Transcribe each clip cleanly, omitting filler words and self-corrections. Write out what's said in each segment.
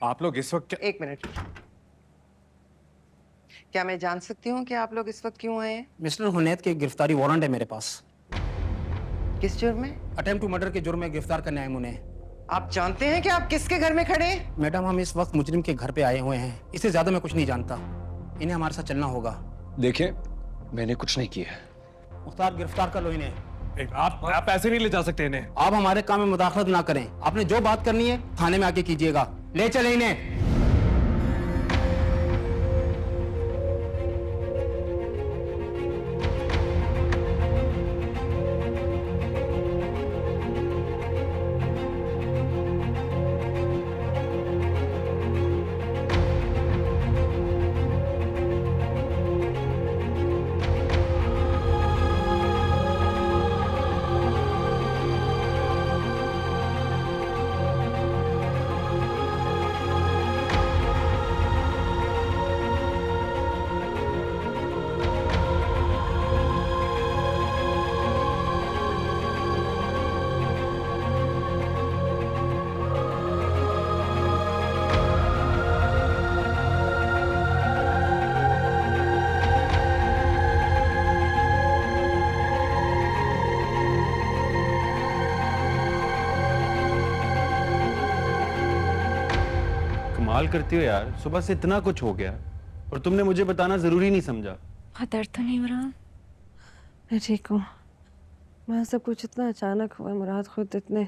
आप लोग इस वक्त एक मिनट, क्या मैं जान सकती हूँ कि आप लोग इस वक्त क्यों आए हैं? मिस्टर हुनैद के गिरफ्तारी वारंट है मेरे पास। किस जुर्म में? अटेम्प्ट टू मर्डर के जुर्म में गिरफ्तार करने आए उन्हें। आप जानते हैं कि आप किसके घर में खड़े हैं? मैडम, हम इस वक्त मुजरिम के घर पे आए हुए हैं, इससे ज्यादा मैं कुछ नहीं जानता। इन्हें हमारे साथ चलना होगा। देखिए, मैंने कुछ नहीं किया है। मुख्तार, गिरफ्तार कर लो इन्हें। आप ऐसे नहीं ले जा सकते इन्हें। आप हमारे काम में मुदाखलत ना करें। आपने जो बात करनी है थाने में आके कीजिएगा। ले चले इन्हें। कमाल करती हो यार, सुबह से इतना कुछ हो गया और तुमने मुझे बताना जरूरी नहीं समझा। बहुत दर्द तो नहीं हो रहा? मैं ठीक हूँ। मैं सब कुछ इतना अचानक हुआ, मुराद खुद इतने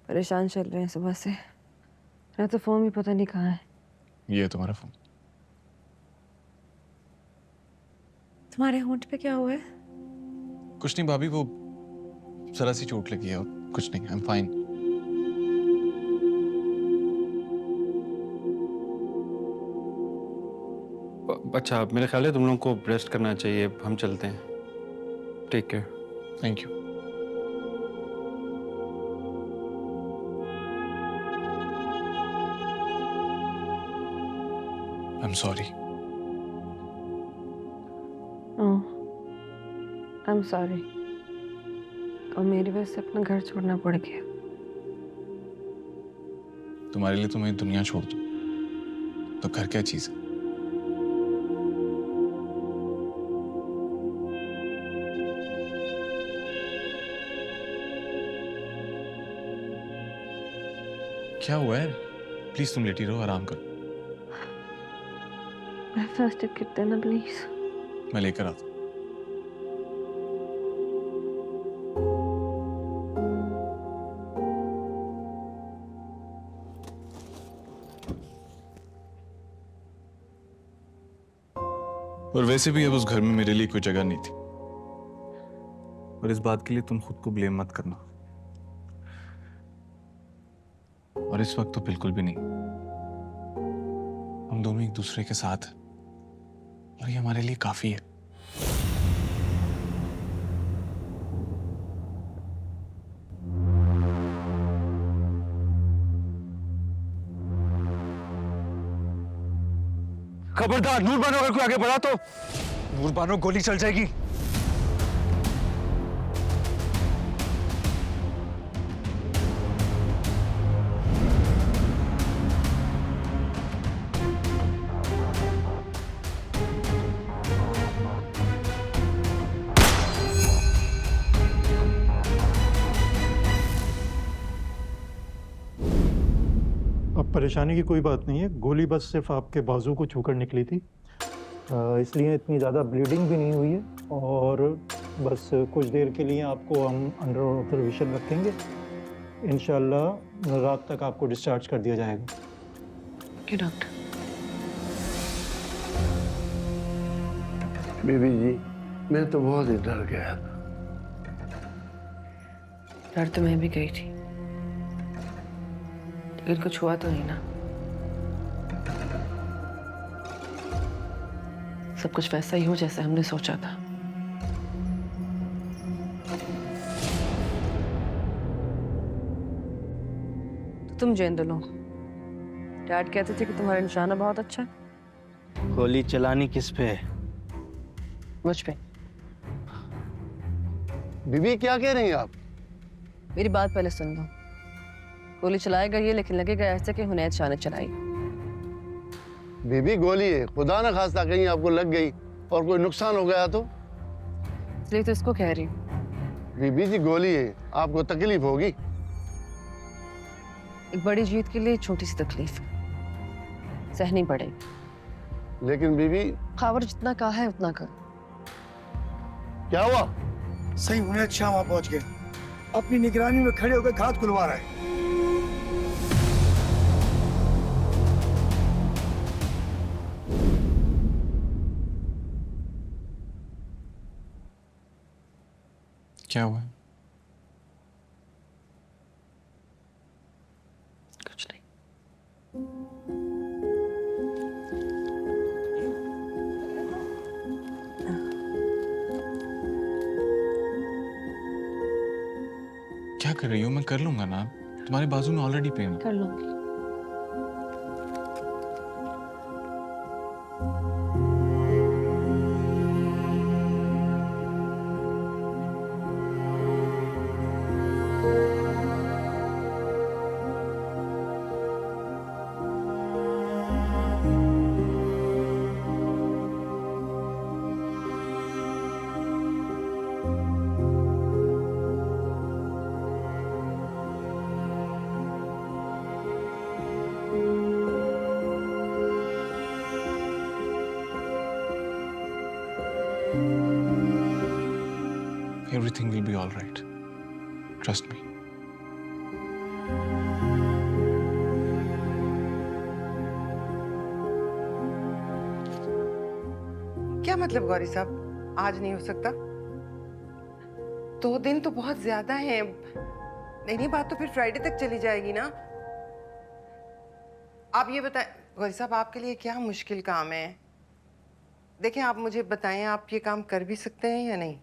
परेशान चल रहे हैं सुबह से। मेरा तो फोन भी पता नहीं कहाँ है। ये है तुम्हारा फोन। तुम्हारे होंठ पे क्या हुआ है? कुछ नहीं भाभी, वो जरा सी चोट लगी है और कुछ नहीं। I am fine. अच्छा, मेरे ख्याल है तुम लोगों को रेस्ट करना चाहिए। हम चलते हैं। Take care. Thank you. I am sorry. Oh, I am sorry. और मेरी वजह से अपना घर छोड़ना पड़ गया। तुम्हारे लिए तो मैं दुनिया छोड़ दूं तो घर क्या चीज है। क्या हुआ है? प्लीज तुम लेटी रहो, आराम करो। फर्स्ट एड किट देना प्लीज। मैं लेकर आता हूं। और वैसे भी अब उस घर में मेरे लिए कोई जगह नहीं थी, और इस बात के लिए तुम खुद को ब्लेम मत करना। और इस वक्त तो बिल्कुल भी नहीं। हम दोनों एक दूसरे के साथ हैं और ये हमारे लिए काफी है। खबरदार, नूर बानो अगर कोई आगे बढ़ा तो नूर बानो, गोली चल जाएगी। अब परेशानी की कोई बात नहीं है। गोली बस सिर्फ आपके बाजू को छूकर निकली थी, इसलिए इतनी ज़्यादा ब्लीडिंग भी नहीं हुई है। और बस कुछ देर के लिए आपको हम अंडर ऑब्जर्वेशन रखेंगे। इंशाल्लाह रात तक आपको डिस्चार्ज कर दिया जाएगा। Okay doctor. बीबी जी, मैं तो बहुत ही डर गया था। डर तो मैं भी गई थी, लेकिन कुछ हुआ तो नहीं ना? सब कुछ वैसा ही हो जैसे हमने सोचा था। तो तुम जैन दो लोग। डैड कहते थे कि तुम्हारा निशाना बहुत अच्छा है। गोली चलानी किस पे है? मुझ पे। बीबी क्या कह रही हैं आप? मेरी बात पहले सुन लो। गोली चलाएगा ये, लेकिन लगेगा ऐसे कि हुनैद शाह ने चलाई। बीबी गोली है, खुदा ना खास्ता कहीं आपको लग गई और कोई नुकसान हो गया तो? इसलिए तो इसको कह रही हूँ। बीबी जी गोली है, आपको तकलीफ होगी। एक बड़ी जीत के लिए छोटी सी तकलीफ सहनी पड़ेगी। लेकिन बीबी खावर जितना कहा है उतना कर। क्या हुआ? सही हुनैद शाह वहां पहुंच गए, अपनी निगरानी में खड़े होकर घात खुलवा रहे हैं। क्या हुआ? कुछ नहीं। क्या कर रही हो? मैं कर लूंगा ना, तुम्हारे बाजू में ऑलरेडी पेन है। कर लूंगी। Everything will be all right. Trust me. क्या मतलब गौरी साहब, आज नहीं हो सकता? 2 दिन तो बहुत ज्यादा है। नहीं बात तो फिर फ्राइडे तक चली जाएगी ना। आप ये बताएं गौरी साहब, आपके लिए क्या मुश्किल काम है? देखें, आप मुझे बताएं, आप ये काम कर भी सकते हैं या नहीं?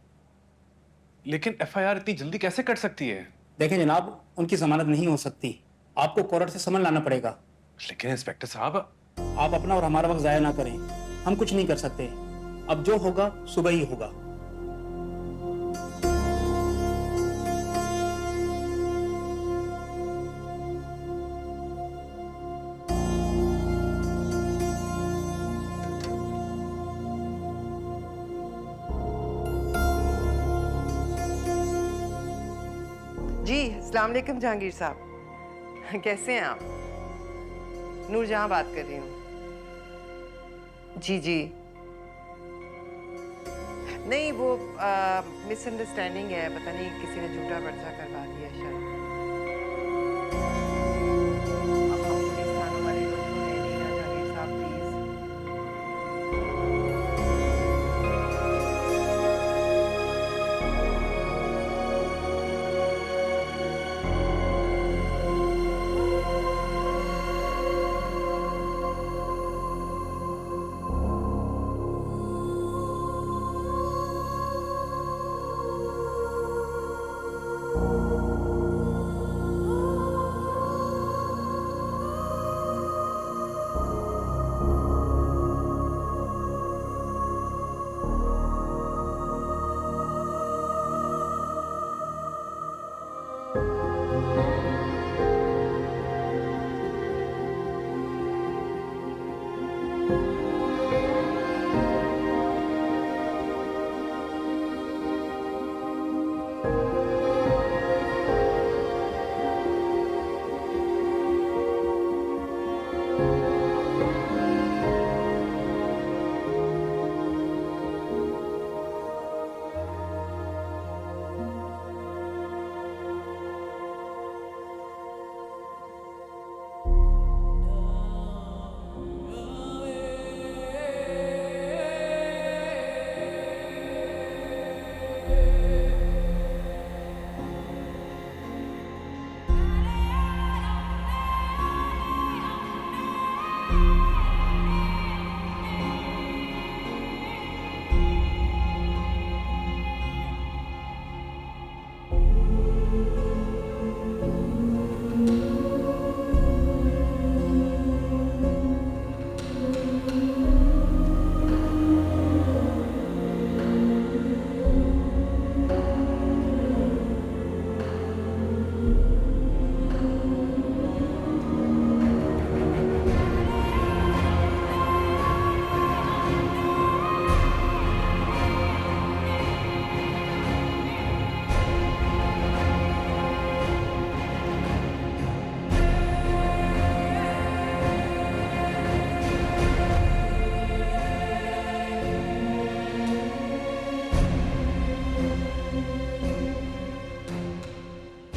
लेकिन एफआईआर इतनी जल्दी कैसे कट सकती है? देखें जनाब, उनकी जमानत नहीं हो सकती। आपको कोर्ट से समन लाना पड़ेगा। लेकिन इंस्पेक्टर साहब, आप अपना और हमारा वक्त जाया ना करें। हम कुछ नहीं कर सकते। अब जो होगा सुबह ही होगा। जी अस्सलाम वालेकुम जहांगीर साहब, कैसे हैं आप? नूरजहां बात कर रही हूँ। जी जी, नहीं वो मिसअंडरस्टैंडिंग है, पता नहीं किसी ने झूठा पर्चा करवा दिया शायद। अब हम पुलिस थानों वाले लोग तो हैं नहीं ना जहांगीर साहब, प्लीज।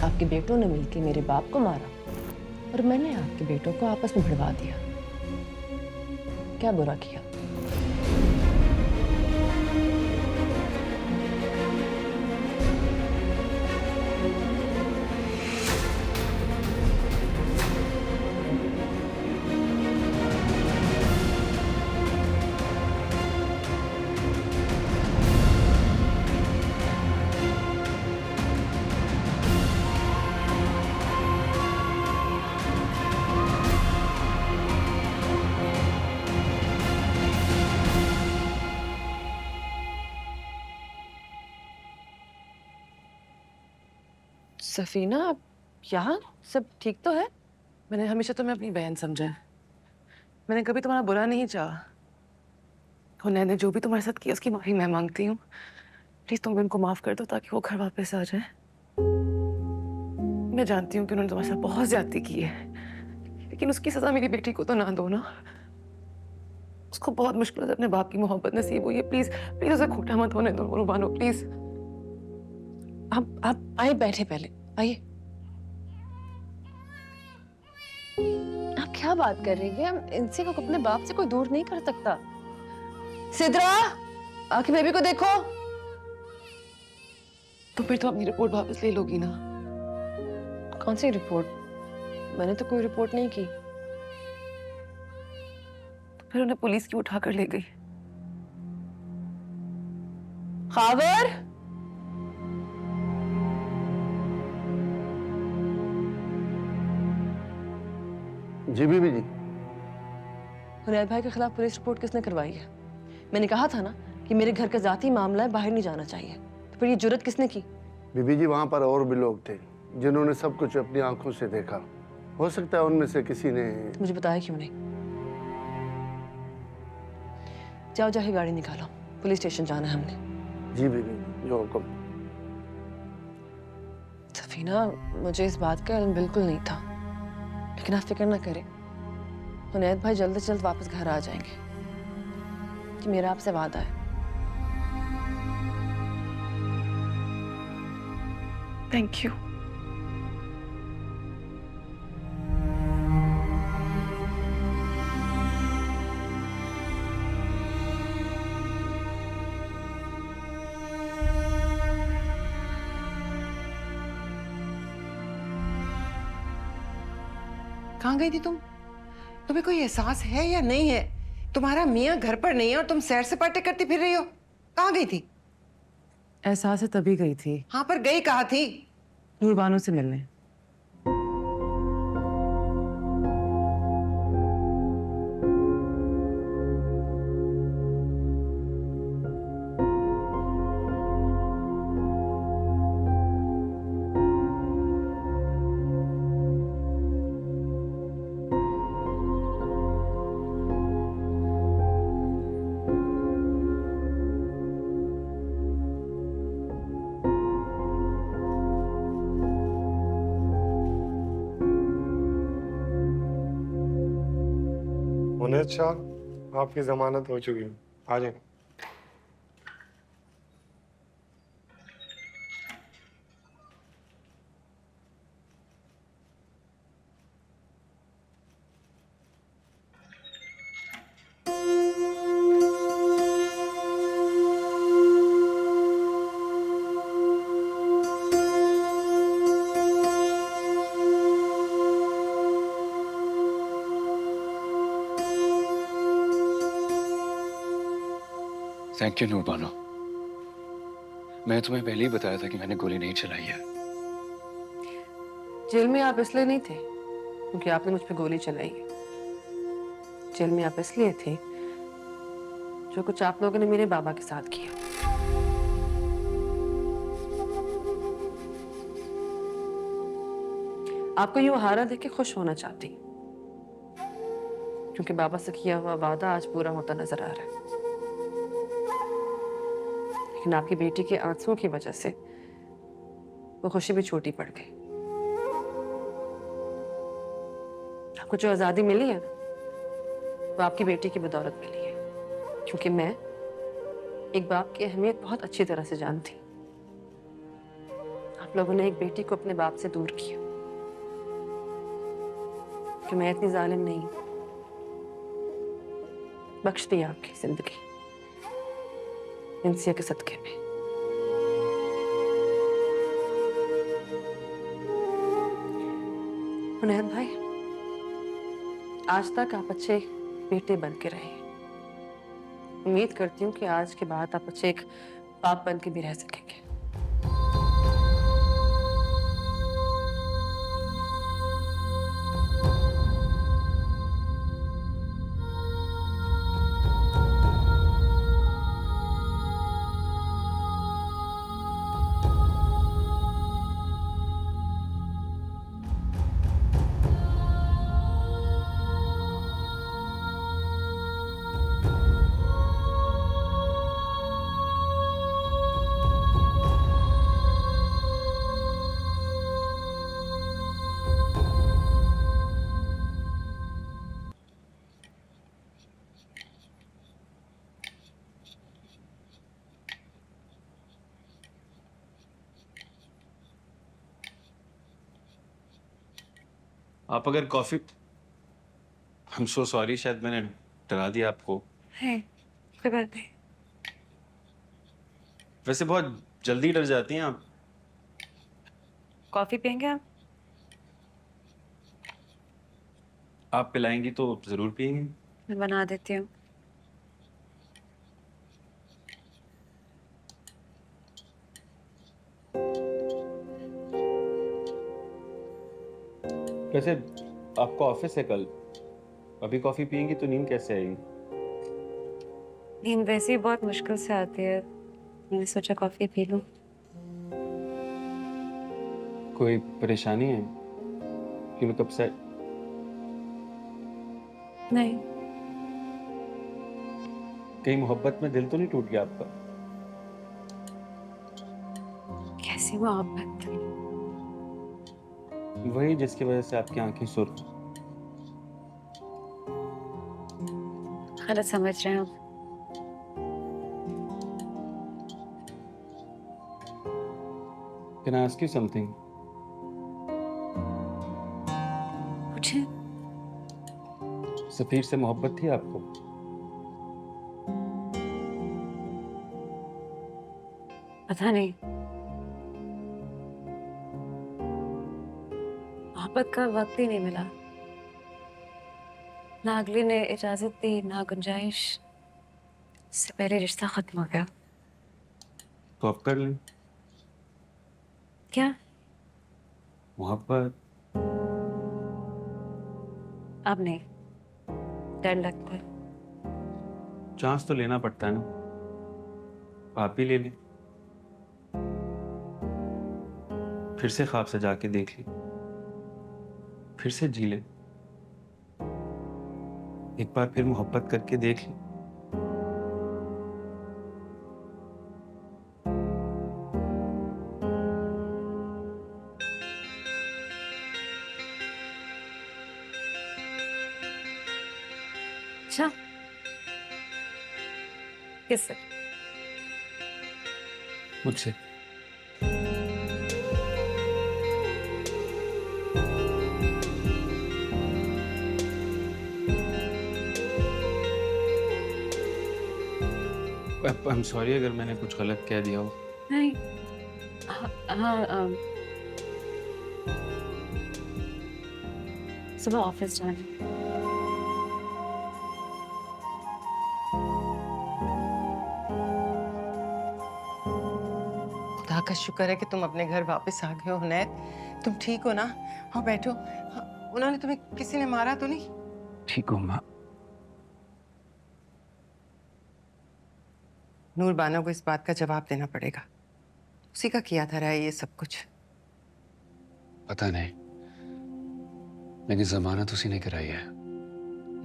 आपके बेटों ने मिलकर मेरे बाप को मारा और मैंने आपके बेटों को आपस में भिड़वा दिया। क्या बुरा किया? सफीना, आप यहाँ? सब ठीक तो है? मैंने हमेशा तुम्हें अपनी बहन समझा है। मैंने कभी तुम्हारा बुरा नहीं चाहा। हुनैन ने जो भी तुम्हारे साथ किया उसकी माफी मैं मांगती हूँ। प्लीज तुम भी उनको माफ कर दो ताकि वो घर वापस आ जाए। मैं जानती हूँ कि उन्होंने तुम्हारे साथ बहुत ज्यादती की है, लेकिन उसकी सजा मेरी बेटी को तो ना दो ना। उसको बहुत मुश्किल से अपने बाप की मोहब्बत नसीब हुई है। प्लीज प्लीज उसे खोटा मत होने दो रुबानो, प्लीज। आप आए, बैठे पहले आइए। आप क्या बात कर रही हैं? हम इनसे को अपने बाप से कोई दूर नहीं कर सकता। सिद्रा, आके बेबी को देखो। तो फिर तो अपनी रिपोर्ट वापस ले लोगी ना? कौन सी रिपोर्ट? मैंने तो कोई रिपोर्ट नहीं की। तो फिर उन्हें पुलिस क्यों उठा कर ले गई? खावर, जी बीबी जी। हुनैन भाई के खिलाफ पुलिस रिपोर्ट किसने करवाई है? मैंने कहा था ना कि मेरे घर का जाती मामला है, बाहर नहीं जाना चाहिए। तो फिर ये जुर्रत किसने की? बीबी जी, वहाँ पर और भी लोग थे जिन्होंने सब कुछ अपनी आंखों से देखा। हो सकता है उनमें से किसी ने। मुझे बताया क्यों नहीं? जाओ जाके गाड़ी निकालो, पुलिस स्टेशन जाना है हमने। जी बीबी, जो हुक्म। सफीना, मुझे इस बात का इल्म बिल्कुल नहीं था, लेकिन आप फिक्र ना करें, हुनैन भाई जल्द से जल्द वापस घर आ जाएंगे। कि मेरा आपसे वादा है। Thank you. कहाँ गई थी तुम? तुम्हें कोई एहसास है या नहीं है? तुम्हारा मियाँ घर पर नहीं है और तुम सैर सपाटे करती फिर रही हो। कहाँ गई थी? एहसास है तभी गई थी, हाँ, पर गई कहाँ थी? नूरबानो से मिलने। मुनीर शाह, आपकी जमानत हो चुकी है, आ जाए। Thank you Noorbano. मैं तुम्हें पहले ही बताया था कि मैंने गोली नहीं चलाई है। जेल में आप इसलिए नहीं थे क्योंकि आपने मुझ पे गोली चलाई है। जेल में आप इसलिए थे जो कुछ आप लोगों ने मेरे बाबा के साथ किया। आपको यूं हारा देख के खुश होना चाहती, क्योंकि बाबा से किया हुआ वादा आज पूरा होता नजर आ रहा है। लेकिन आपकी बेटी के आंसुओं की वजह से वो खुशी भी छोटी पड़ गई। आपको जो आजादी मिली है वो आपकी बेटी की बदौलत मिली है, क्योंकि मैं एक बाप की अहमियत बहुत अच्छी तरह से जानती। आप लोगों ने एक बेटी को अपने बाप से दूर किया कि मैं इतनी जालिम नहीं हूं। बख्श दी आपकी जिंदगी इंसिया के सदके में। मुनैद भाई, आज तक आप अच्छे बेटे बन के रहे। उम्मीद करती हूँ कि आज के बाद आप अच्छे एक बाप बन के भी रह सकेंगे। आप अगर coffee, I am so sorry, शायद मैंने डरा दिया आपको। है, कोई बात नहीं। वैसे बहुत जल्दी डर जाती हैं आप। कॉफी पियेंगे आप? आप पिलाएंगी तो जरूर पियेंगे। मैं बना देती हूँ। वैसे आपका ऑफिस है कल, अभी कॉफी पियेंगी तो नींद कैसे आएगी? नींद वैसे ही बहुत मुश्किल से आती है, मैंने सोचा कॉफी पी लूं। कोई परेशानी है? क्यों कब से? नहीं। कहीं मोहब्बत में दिल तो नहीं टूट गया आपका? कैसी मोहब्बत? वही जिसकी वजह से आपकी आंखें सुर्ख। गलत समझ रहे हैं आप। Can I ask you something? पूछे। सफीर से मोहब्बत थी आपको? पता नहीं, मोहब्बत का वक्त ही नहीं मिला। ना अगली ने इजाजत दी, ना गुंजाइश। इससे पहले रिश्ता खत्म हो गया। तो अब कर लें। क्या? मोहब्बत? अब नहीं, डर लगता है। चांस तो लेना पड़ता है ना, आप भी ले लें। फिर से ख्वाब सजा के देख ली, फिर से जी ले, एक बार फिर मोहब्बत करके देख ली। अच्छा, किससे? मुझसे। आई एम सॉरी अगर मैंने कुछ गलत कह दिया हो। नहीं। हाँ, सुबह ऑफिस जाना। खुदा का शुक्र है कि तुम अपने घर वापस आ गए हो हुनैद। तुम ठीक हो ना? हाँ बैठो। हाँ, उन्होंने तुम्हें किसी ने मारा तो नहीं? ठीक हूँ माँ। नूर बानो को इस बात का जवाब देना पड़ेगा। उसी का किया था ये सब कुछ। पता नहीं, मेरी जमानत उसी ने कराई है।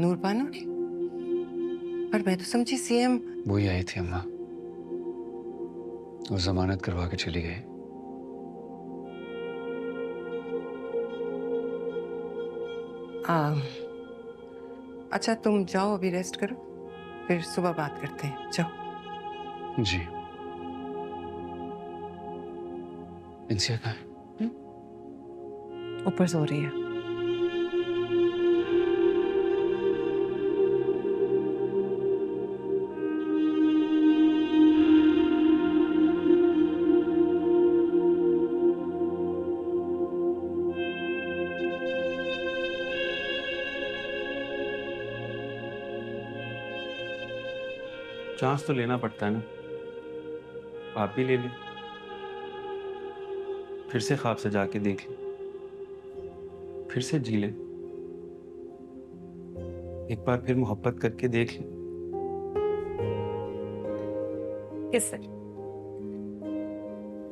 नूर बानो ने? पर मैं तो समझी सीएम। वो ही आई थी अम्मा, वो जमानत करवा के चली गई। अच्छा तुम जाओ, अभी रेस्ट करो, फिर सुबह बात करते हैं। जाओ। जी। इंसिया कहाँ है? ऊपर सो रही है। चांस तो लेना पड़ता है ना, आप भी ले लें। फिर से ख्वाब से जाके देख ले, फिर से जी ले, एक बार फिर मोहब्बत करके देख ले। किससे?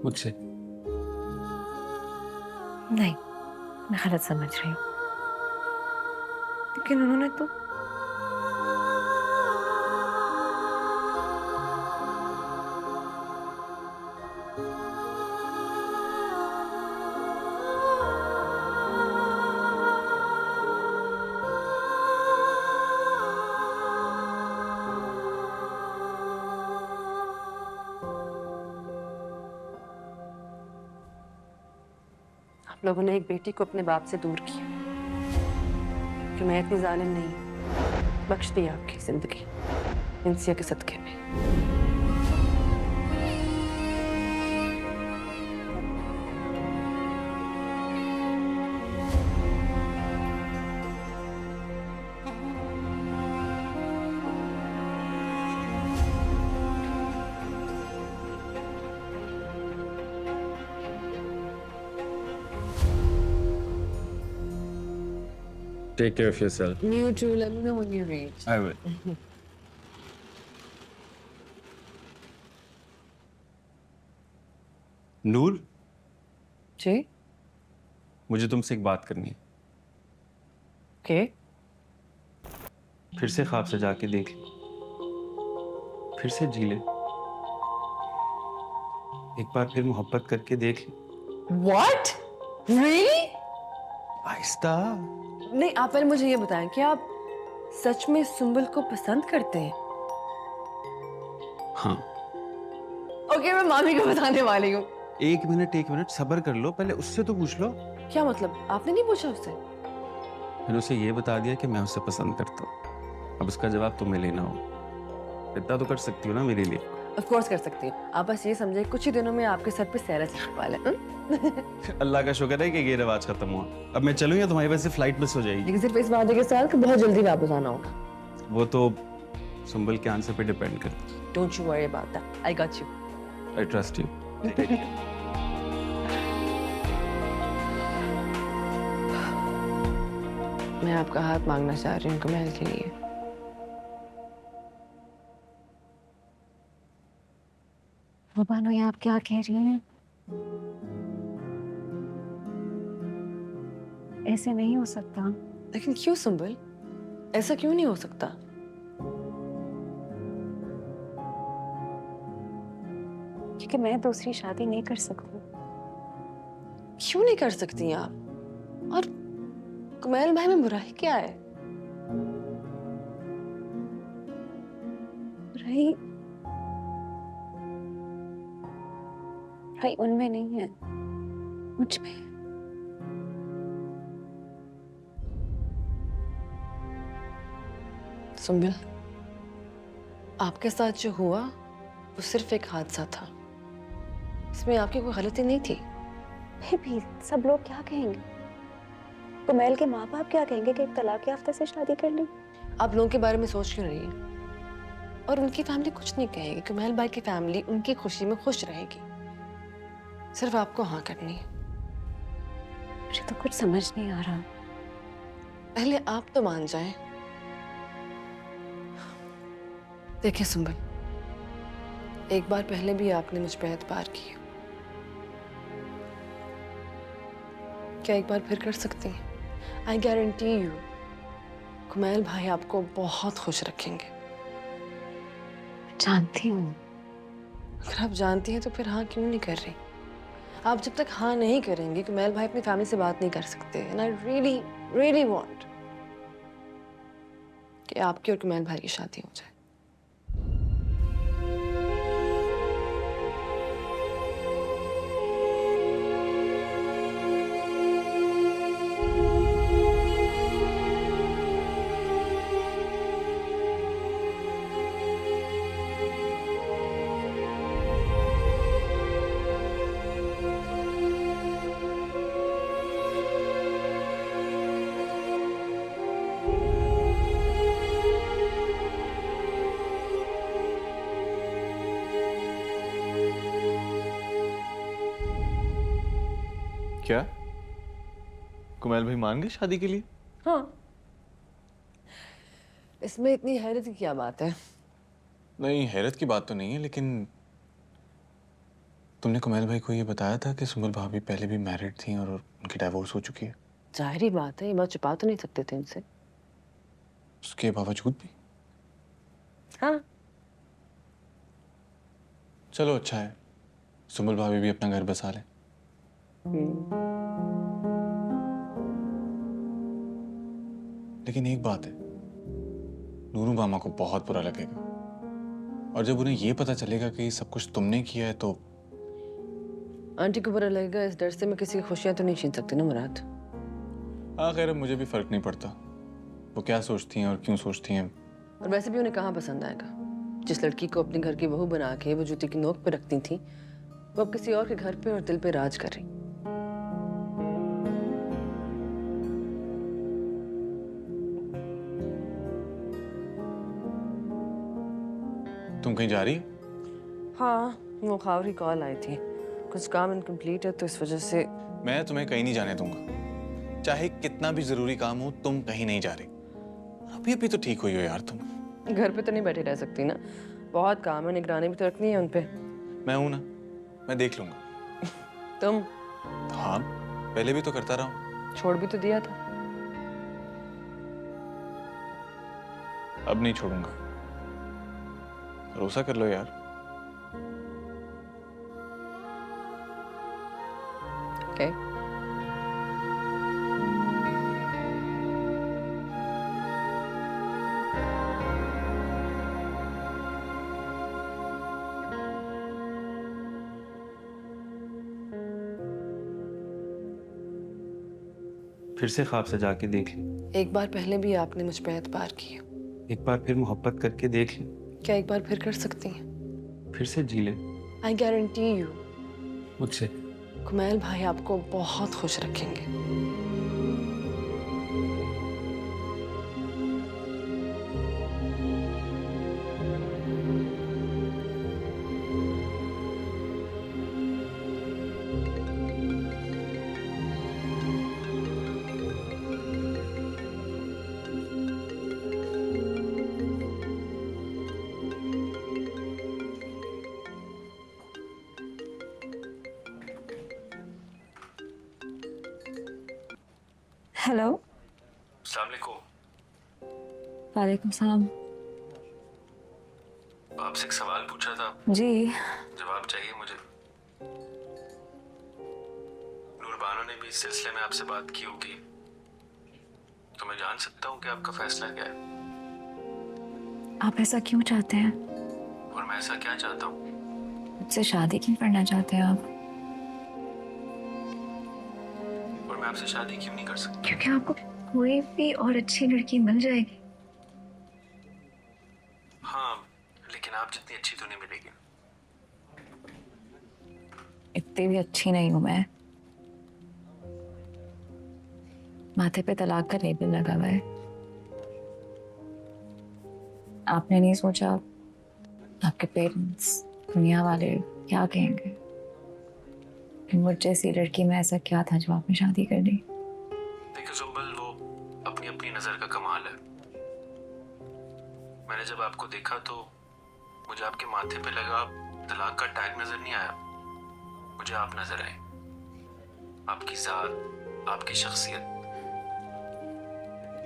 मुझसे। नहीं, मैं गलत समझ रही हूँ। लेकिन उन्होंने तो आप लोगों ने एक बेटी को अपने बाप से दूर किया कि मैं इतनी जालिम नहीं, बख्श दी आपकी जिंदगी इंसिया के सदके में। Take care of yourself. You too. Let me know when you reach. I will. नूर, जी? मुझे तुमसे एक बात करनी है। Okay. फिर से ख्वाब से जाके देख ले, फिर से जी ले, एक बार फिर मोहब्बत करके देख ले। What? Really? आहिस्ता। नहीं, आप पहले मुझे ये बताएं कि आप सच में सुंबल को पसंद करते हैं? हाँ। ओके, मैं मामी को बताने वाली हूँ। एक मिनट सब्र कर लो, पहले उससे तो पूछ लो। क्या मतलब? आपने नहीं पूछा उससे? मैंने उसे ये बता दिया कि मैं उसे पसंद करता हूँ। अब उसका जवाब तुम्हें लेना हो। इतना तो कर सकती हो ना मेरे लिए। ऑफ कोर्स कर सकती हूँ। आप बस ये समझे कुछ ही दिनों में आपके सर पे सहरा चढ़ने वाला है। अल्लाह का शुक्र है कि ये रिवाज खत्म हुआ। अब मैं चलूँ या तुम्हारी वजह से फ्लाइट मिस हो जाएगी? लेकिन सिर्फ इस वादे के साथ कि बहुत जल्दी वापस आना होगा। वो तो सुंबल के आंसर पे डिपेंड करता है। Don't you worry about that. I got you. I trust you. मैं आपका हाथ मांगना चाह रही हूँ कमैल के लिए। वो बानो, ये आप क्या कह रही हैं? ऐसे नहीं हो सकता। लेकिन क्यों सुंबल? ऐसा क्यों नहीं हो सकता? क्योंकि मैं दूसरी शादी नहीं कर सकती। क्यों नहीं कर सकती आप? और कुमैल भाई में बुराई क्या है? बुराई उनमें नहीं है, मुझ में। सुंबल, आपके साथ जो हुआ वो सिर्फ एक हादसा था। इसमें आपकी कोई गलती नहीं थी। फिर भी सब लोग क्या कहेंगे? कुमैल के माँ बाप क्या कहेंगे कि एक तलाक याफ्ता से शादी कर ली? आप लोगों के बारे में सोच क्यों रही हैं? और उनकी फैमिली कुछ नहीं कहेगी। कुमैल भाई की फैमिली उनकी खुशी में खुश रहेगी। सिर्फ आपको हाँ करनी है। मुझे तो कुछ समझ नहीं आ रहा। पहले आप तो मान जाएं। देखिए सुंबल, एक बार पहले भी आपने मुझ पर एतबार किया। क्या एक बार फिर कर सकती हैं? आई गारंटी यू कुमैल भाई आपको बहुत खुश रखेंगे। जानती हूँ। अगर आप जानती हैं तो फिर हाँ क्यों नहीं कर रही? आप जब तक हाँ नहीं करेंगी कुमैल भाई अपनी फैमिली से बात नहीं कर सकते। And I really really want कि आपकी और कुमैल भाई की शादी हो जाए। क्या कुमैल भाई मान गए शादी के लिए? हाँ, इसमें इतनी हैरत की क्या बात है? नहीं, हैरत की बात तो नहीं है, लेकिन तुमने कुमैल भाई को ये बताया था कि सुमल भाभी पहले भी मैरिड थी और उनकी डाइवोर्स हो चुकी है? जाहिर ही बात है, ये बात छुपा तो नहीं सकते थे इनसे। उसके बावजूद भी? हाँ। चलो अच्छा है, सुमल भाभी भी अपना घर बसा ले। लेकिन एक बात है, नूरू मामा को बहुत बुरा लगेगा, और जब उन्हें ये पता चलेगा कि ये सब कुछ तुमने किया है तो। आंटी को बुरा लगेगा इस डर से मैं किसी की खुशियां तो नहीं छीन सकती ना मुराद। हाँ खैर, अब मुझे भी फर्क नहीं पड़ता वो क्या सोचती हैं और क्यों सोचती हैं। और वैसे भी उन्हें कहाँ पसंद आएगा? जिस लड़की को अपने घर की बहू बना के वो जूती की नोक पे रखती थी, वो अब किसी और के घर पे और दिल पे राज कर रही। तुम कहीं जा रही हो? हाँ, वो खावरी कॉल आई थी, कुछ काम इनकम्प्लीट है तो इस वजह से। मैं तुम्हें कहीं नहीं जाने दूंगा, चाहे कितना भी जरूरी काम हो, तुम कहीं नहीं जा रही। अभी अभी तो ठीक हुई हो यार तुम। घर पे तो नहीं बैठी रह सकती ना, बहुत काम है, निगरानी भी तो रखनी है उन पे। मैं हूं ना, मैं देख लूंगा। तुम? हाँ, पहले भी तो करता रहा हूं। छोड़ भी तो दिया था। अब नहीं छोड़ूंगा, भरोसा कर लो यार। Okay. फिर से ख्वाब सजा के देख ली। एक बार पहले भी आपने मुझ पे एतबार किया, एक बार फिर मोहब्बत करके देख ली। क्या एक बार फिर कर सकती हैं? फिर से जी ले। I guarantee you, मुझसे। कुमैल भाई आपको बहुत खुश रखेंगे। हेलो। अस्सलाम वालेकुम। वालेकुम सलाम। आपसे एक सवाल पूछा था। जी। जवाब चाहिए मुझे। नूरबानो ने भी इस सिलसिले में आपसे बात की होगी, तो मैं जान सकता हूँ कि आपका फैसला क्या है? आप ऐसा क्यों चाहते हैं? और मैं ऐसा क्या चाहता हूँ? मुझसे शादी क्यों करना चाहते हैं आप? और मैं आपसे शादी क्यों नहीं कर सकता? क्योंकि आपको कोई भी और अच्छी लड़की मिल जाएगी। हाँ, लेकिन आप जितनी अच्छी तो नहीं मिलेगी। इतनी भी अच्छी नहीं हूं मैं। माथे पे तलाक का लेबल लगा हुआ है। आपने नहीं सोचा आपके पेरेंट्स, दुनिया वाले क्या कहेंगे? मुझ जैसी लड़की में ऐसा क्या था जो आपने शादी कर ली? देखिए सुंबल, वो अपनी अपनी नजर का कमाल है। मैंने जब आपको देखा तो मुझे आपके माथे पे लगा तलाक का टैग नजर नहीं आया, मुझे आप नजर आए। आपकी जात, आपकी शख्सियत,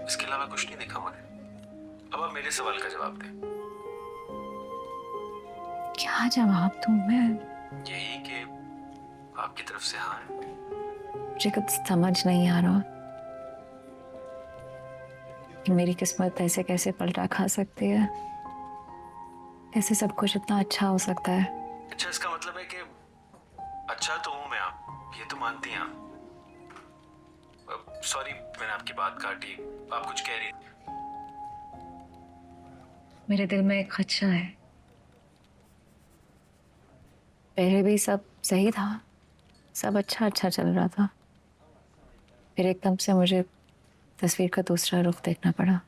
इसके अलावा कुछ नहीं देखा मैंने। अब आप मेरे सवाल का जवाब दें। क्या जवाब दूं मैं? यही कि आपकी तरफ से हाँ है। मुझे कुछ समझ नहीं आ रहा कि मेरी किस्मत ऐसे कैसे पलटा खा सकती है, कैसे सब कुछ इतना अच्छा हो सकता है। अच्छा, इसका मतलब है कि अच्छा तो हूं मैं, आप ये तो मानती हैं आप? सॉरी, मैंने आपकी बात काटी, आप कुछ कह रही थी। मेरे दिल में एक खदशा है। पहले भी सब सही था, सब अच्छा अच्छा चल रहा था, फिर एकदम से मुझे तस्वीर का दूसरा रुख देखना पड़ा।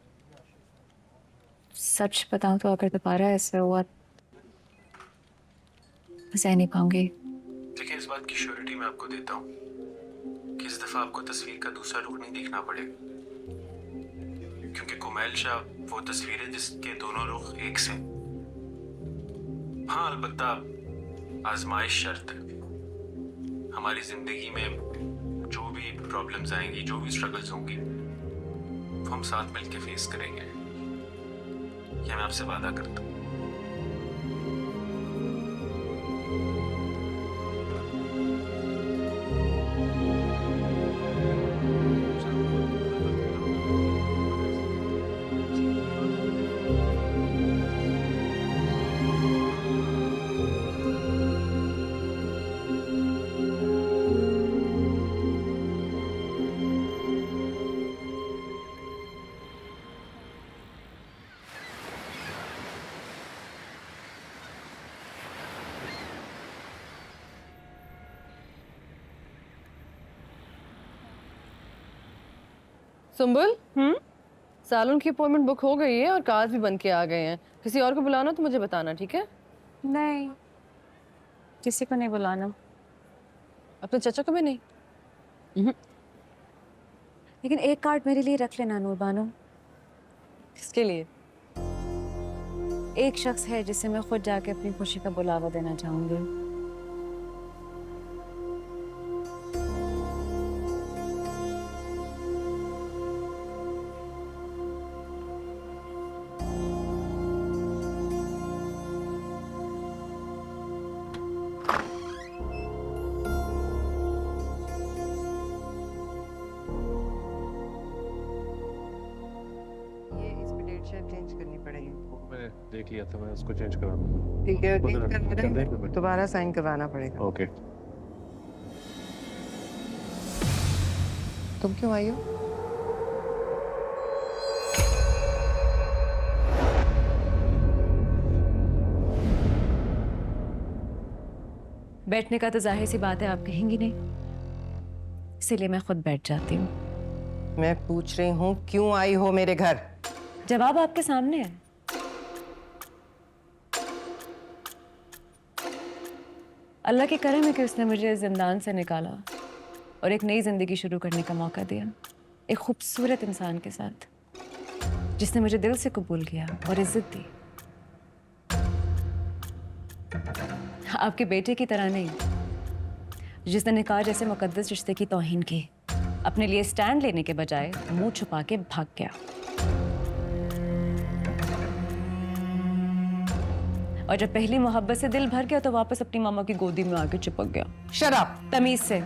सच बताऊं तो अगर दोबारा ऐसा हुआ मैं सह नहीं पाऊंगी। देखिए, इस बात की श्योरिटी मैं आपको देता हूँ कि इस दफा आपको तस्वीर का दूसरा रुख नहीं देखना पड़ेगा, क्योंकि कुमैल शाह वो तस्वीर है जिसके दोनों रुख एक से। हाँ, अलबत्ता आजमाइश शर्त है। हमारी जिंदगी में जो भी प्रॉब्लम्स आएंगी, जो भी स्ट्रगल्स होंगी, वो हम साथ मिलके फेस करेंगे। ये मैं आपसे वादा करता हूँ। सुंबुल, सालों की अपॉइंटमेंट बुक हो गई है और कार्स भी बन के आ गए हैं। किसी और को बुलाना तो मुझे बताना, ठीक है? नहीं, किसी को नहीं बुलाना। अपने चाचा को भी नहीं? लेकिन एक कार्ड मेरे लिए रख लेना नूरबानो। किसके लिए? एक शख्स है जिसे मैं खुद जाके अपनी खुशी का बुलावा देना चाहूंगी। चेंज करनी पड़ेगी। मैंने देख लिया था, मैं उसको चेंज करा दूंगा। ठीक है, दोबारा साइन करवाना पड़ेगा। ओके। तुम क्यों आई हो? बैठने का तो जाहिर सी बात है आप कहेंगी नहीं, इसीलिए मैं खुद बैठ जाती हूँ। मैं पूछ रही हूँ क्यों आई हो मेरे घर? जवाब आपके सामने है। अल्लाह के करम है कि उसने मुझे जिंदान से निकाला और एक नई जिंदगी शुरू करने का मौका दिया, एक खूबसूरत इंसान के साथ जिसने मुझे दिल से कबूल किया और इज्जत दी। आपके बेटे की तरह नहीं, जिसने निकाह जैसे मुकद्दस रिश्ते की तौहीन की, अपने लिए स्टैंड लेने के बजाय मुंह छुपा के भाग गया। और जब पहली मोहब्बत से दिल भर गया तो वापस अपनी मामा की गोदी में आके चिपक गया। शराब तमीज से।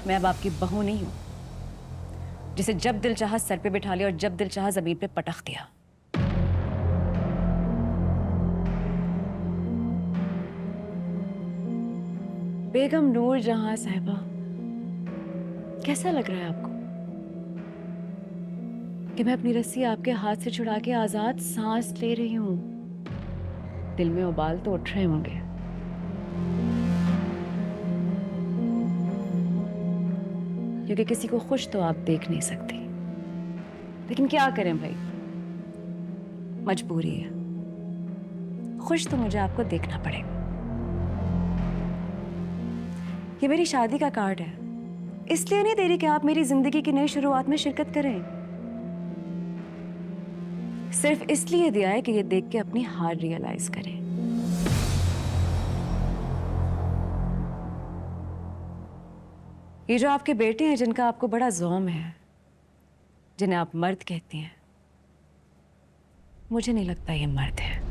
मैं अब आपकी बहू नहीं हूं, जिसे जब दिल चाहा सर पे बिठा लिया और जब दिल चाहा जमीन पे पटक दिया। बेगम नूर जहां साहिबा, कैसा लग रहा है आपको कि मैं अपनी रस्सी आपके हाथ से छुड़ा के आजाद सांस ले रही हूं? दिल में उबाल तो उठ रहे होंगे। क्योंकि किसी को खुश तो आप देख नहीं सकते, लेकिन क्या करें भाई, मजबूरी है। खुश तो मुझे आपको देखना पड़ेगा। ये मेरी शादी का कार्ड है, इसलिए नहीं दे रही कि आप मेरी जिंदगी की नई शुरुआत में शिरकत करें, सिर्फ इसलिए दिया है कि ये देख के अपनी हार रियलाइज करें। ये जो आपके बेटे हैं जिनका आपको बड़ा ज़ौम है, जिन्हें आप मर्द कहती हैं, मुझे नहीं लगता ये मर्द है।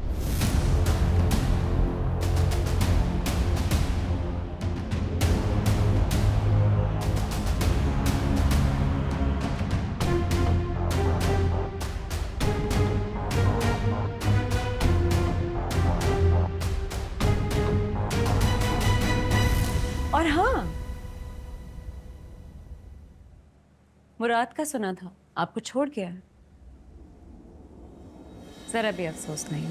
और हाँ, मुराद का सुना था आपको छोड़ गया है, जरा भी अफसोस नहीं।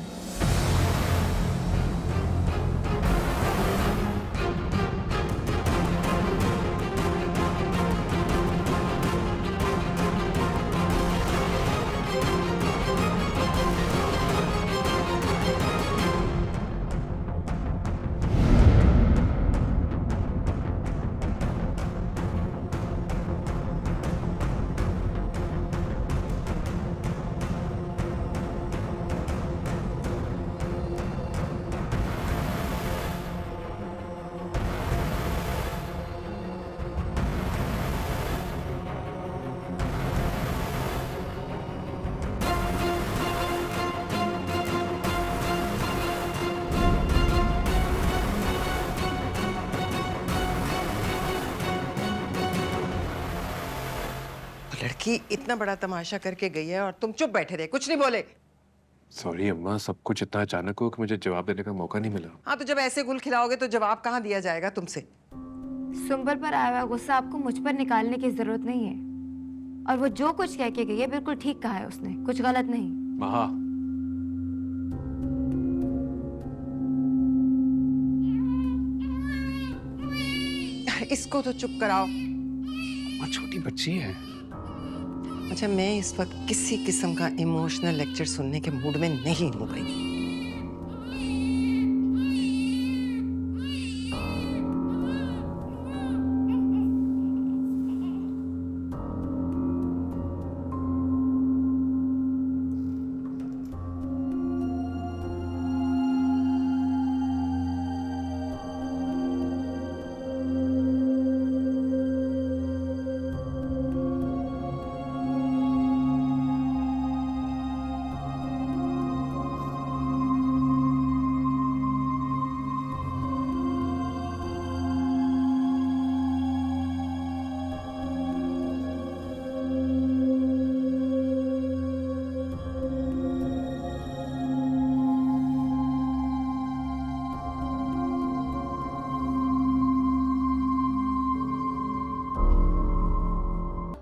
लड़की इतना बड़ा तमाशा करके गई है और तुम चुप बैठे रहे, कुछ नहीं बोले। सॉरी अम्मा, सब कुछ इतना अचानक हो कि मुझे जवाब देने का मौका नहीं मिला। हाँ, तो जब ऐसे गुल खिलाओगे तो जवाब कहाँ दिया जाएगा तुमसे? सुंबर पर आया हुआ गुस्सा आपको मुझ पर निकालने की जरूरत नहीं है। और वो जो कुछ कह के गई है बिल्कुल ठीक कहा है उसने, कुछ गलत नहीं। महा, इसको तो चुप कराओ। अम्मा छोटी बच्ची है। अच्छा, मैं इस वक्त किसी किस्म का इमोशनल लेक्चर सुनने के मूड में नहीं हूँ भाई।